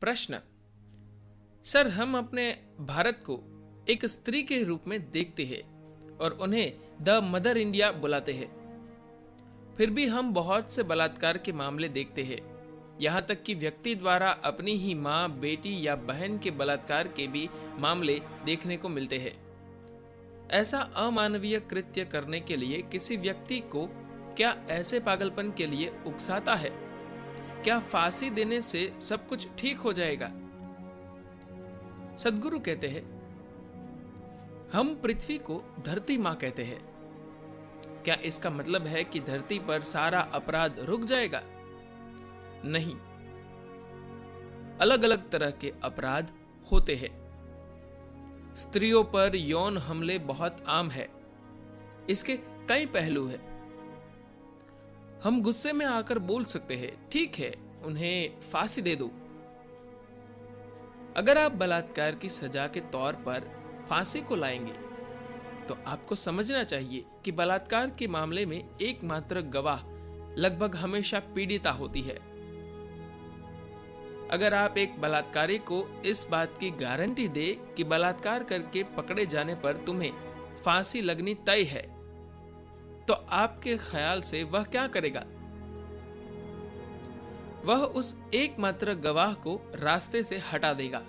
प्रश्न। सर, हम अपने भारत को एक स्त्री के रूप में देखते हैं और उन्हें द मदर इंडिया बुलाते हैं। फिर भी हम बहुत से बलात्कार के मामले देखते हैं, यहाँ तक कि व्यक्ति द्वारा अपनी ही माँ, बेटी या बहन के बलात्कार के भी मामले देखने को मिलते हैं। ऐसा अमानवीय कृत्य करने के लिए किसी व्यक्ति को क्या ऐसे पागलपन के लिए उकसाता है? क्या फांसी देने से सब कुछ ठीक हो जाएगा? सद्गुरु कहते हैं, हम पृथ्वी को धरती मां कहते हैं। क्या इसका मतलब है कि धरती पर सारा अपराध रुक जाएगा? नहीं, अलग अलग तरह के अपराध होते हैं। स्त्रियों पर यौन हमले बहुत आम है। इसके कई पहलू हैं। हम गुस्से में आकर बोल सकते हैं, ठीक है, उन्हें फांसी दे दो। अगर आप बलात्कार की सजा के तौर पर फांसी को लाएंगे तो आपको समझना चाहिए कि बलात्कार के मामले में एकमात्र गवाह लगभग हमेशा पीड़िता होती है। अगर आप एक बलात्कारी को इस बात की गारंटी दे कि बलात्कार करके पकड़े जाने पर तुम्हें फांसी लगनी तय है, तो आपके ख्याल से वह क्या करेगा? वह उस एकमात्र गवाह को रास्ते से हटा देगा।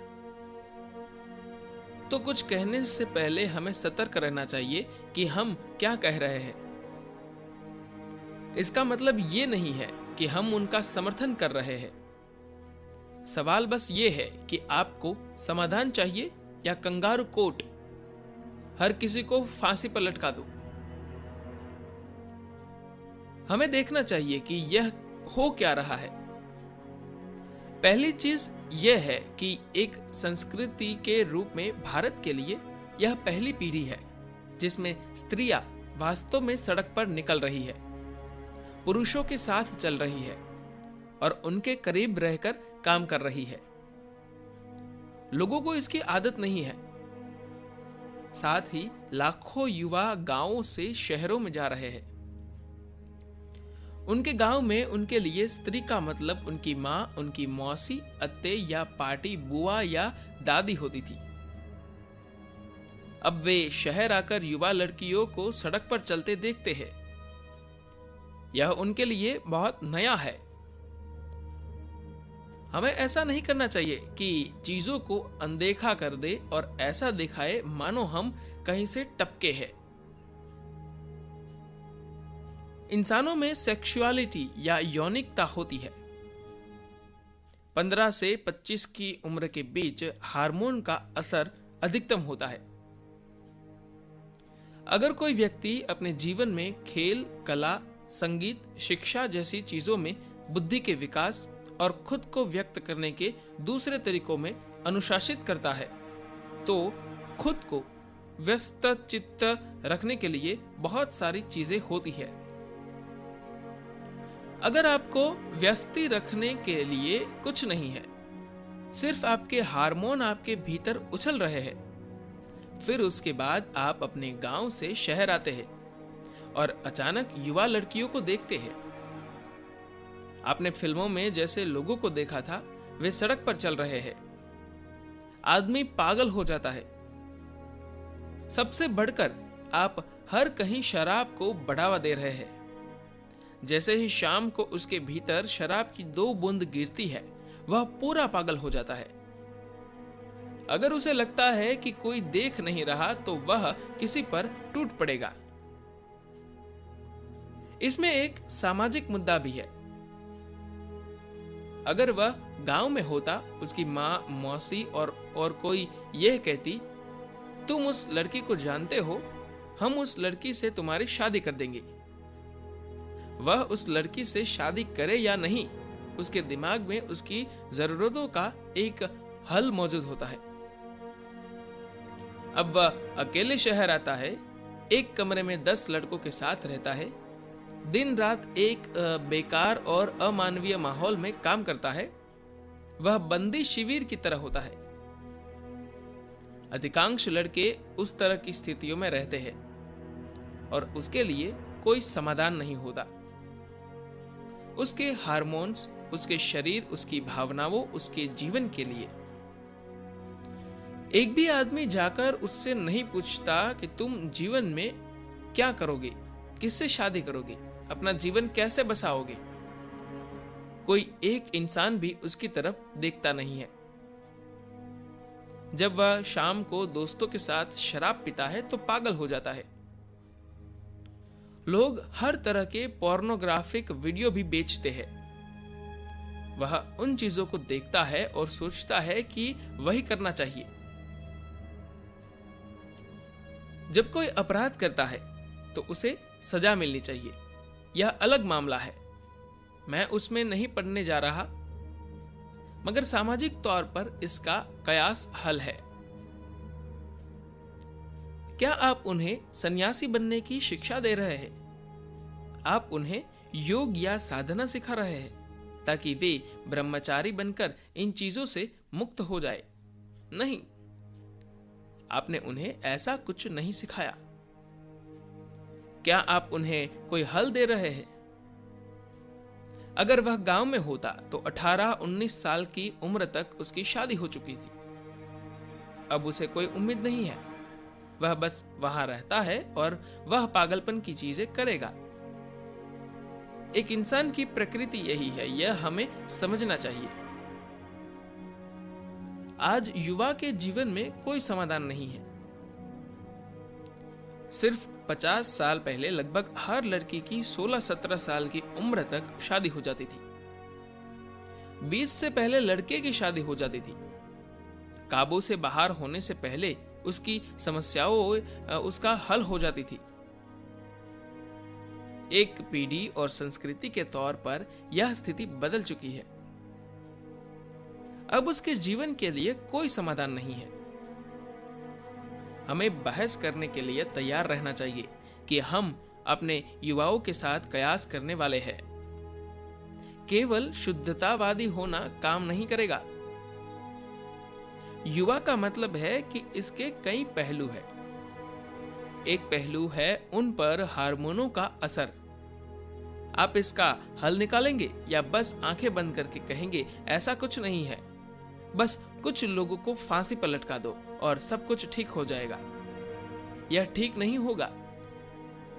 तो कुछ कहने से पहले हमें सतर्क रहना चाहिए कि हम क्या कह रहे हैं। इसका मतलब ये नहीं है कि हम उनका समर्थन कर रहे हैं। सवाल बस ये है कि आपको समाधान चाहिए या कंगारू कोर्ट, हर किसी को फांसी पर लटका दो। हमें देखना चाहिए कि यह हो क्या रहा है। पहली चीज यह है कि एक संस्कृति के रूप में भारत के लिए यह पहली पीढ़ी है जिसमें स्त्रियां वास्तव में सड़क पर निकल रही है, पुरुषों के साथ चल रही है और उनके करीब रहकर काम कर रही है। लोगों को इसकी आदत नहीं है। साथ ही लाखों युवा गांवों से शहरों में जा रहे हैं। उनके गांव में उनके लिए स्त्री का मतलब उनकी मां, उनकी मौसी, अत्ते या पाटी बुआ या दादी होती थी। अब वे शहर आकर युवा लड़कियों को सड़क पर चलते देखते हैं। यह उनके लिए बहुत नया है। हमें ऐसा नहीं करना चाहिए कि चीजों को अनदेखा कर दे और ऐसा दिखाए मानो हम कहीं से टपके हैं। इंसानों में सेक्सुअलिटी या यौनिकता होती है। 15 से 25 की उम्र के बीच हार्मोन का असर अधिकतम होता है। अगर कोई व्यक्ति अपने जीवन में खेल, कला, संगीत, शिक्षा जैसी चीजों में बुद्धि के विकास और खुद को व्यक्त करने के दूसरे तरीकों में अनुशासित करता है, तो खुद को व्यस्त चित्त रखने के लिए बहुत सारी चीजें होती है। अगर आपको व्यस्ति रखने के लिए कुछ नहीं है, सिर्फ आपके हार्मोन आपके भीतर उछल रहे हैं, फिर उसके बाद आप अपने गांव से शहर आते हैं और अचानक युवा लड़कियों को देखते हैं। आपने फिल्मों में जैसे लोगों को देखा था वे सड़क पर चल रहे हैं। आदमी पागल हो जाता है। सबसे बढ़कर आप हर कहीं शराब को बढ़ावा दे रहे हैं। जैसे ही शाम को उसके भीतर शराब की 2 बूंद गिरती है, वह पूरा पागल हो जाता है। अगर उसे लगता है कि कोई देख नहीं रहा तो वह किसी पर टूट पड़ेगा। इसमें एक सामाजिक मुद्दा भी है। अगर वह गांव में होता, उसकी मां, मौसी और कोई यह कहती, तुम उस लड़की को जानते हो, हम उस लड़की से तुम्हारी शादी कर देंगे। वह उस लड़की से शादी करे या नहीं, उसके दिमाग में उसकी जरूरतों का एक हल मौजूद होता है। अब वह अकेले शहर आता है, एक कमरे में 10 लड़कों के साथ रहता है, दिन रात एक बेकार और अमानवीय माहौल में काम करता है। वह बंदी शिविर की तरह होता है। अधिकांश लड़के उस तरह की स्थितियों में रहते हैं और उसके लिए कोई समाधान नहीं होता। उसके हार्मोन्स, उसके शरीर, उसकी भावनाओं, उसके जीवन के लिए। एक भी आदमी जाकर उससे नहीं पूछता कि तुम जीवन में क्या करोगे, किससे शादी करोगे, अपना जीवन कैसे बसाओगे। कोई एक इंसान भी उसकी तरफ देखता नहीं है। जब वह शाम को दोस्तों के साथ शराब पीता है तो पागल हो जाता है। लोग हर तरह के पोर्नोग्राफिक वीडियो भी बेचते हैं। वह उन चीजों को देखता है और सोचता है कि वही करना चाहिए। जब कोई अपराध करता है तो उसे सजा मिलनी चाहिए, यह अलग मामला है, मैं उसमें नहीं पढ़ने जा रहा, मगर सामाजिक तौर पर इसका कयास हल है। क्या आप उन्हें सन्यासी बनने की शिक्षा दे रहे हैं? आप उन्हें योग या साधना सिखा रहे हैं ताकि वे ब्रह्मचारी बनकर इन चीजों से मुक्त हो जाए? नहीं, आपने उन्हें ऐसा कुछ नहीं सिखाया। क्या आप उन्हें कोई हल दे रहे हैं? अगर वह गांव में होता तो 18-19 साल की उम्र तक उसकी शादी हो चुकी थी। अब उसे कोई उम्मीद नहीं है, वह बस वहां रहता है और वह पागलपन की चीजें करेगा। एक इंसान की प्रकृति यही है, यह हमें समझना चाहिए। आज युवा के जीवन में कोई समाधान नहीं है। सिर्फ 50 साल पहले लगभग हर लड़की की 16-17 साल की उम्र तक शादी हो जाती थी। 20 से पहले लड़के की शादी हो जाती थी। काबू से बाहर होने से पहले उसकी समस्याओं उसका हल हो जाती थी। एक पीढ़ी और संस्कृति के तौर पर यह स्थिति बदल चुकी है। अब उसके जीवन के लिए कोई समाधान नहीं है। हमें बहस करने के लिए तैयार रहना चाहिए कि हम अपने युवाओं के साथ कयास करने वाले हैं। केवल शुद्धतावादी होना काम नहीं करेगा। युवा का मतलब है कि इसके कई पहलू हैं। एक पहलू है उन पर हार्मोनों का असर। आप इसका हल निकालेंगे या बस आंखें बंद करके कहेंगे ऐसा कुछ नहीं है, बस कुछ लोगों को फांसी पर लटका दो और सब कुछ ठीक हो जाएगा? यह ठीक नहीं होगा।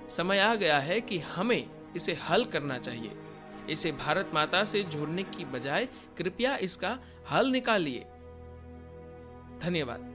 समय आ गया है कि हमें इसे हल करना चाहिए। इसे भारत माता से जोड़ने की बजाय कृपया इसका हल निकालिए। धन्यवाद।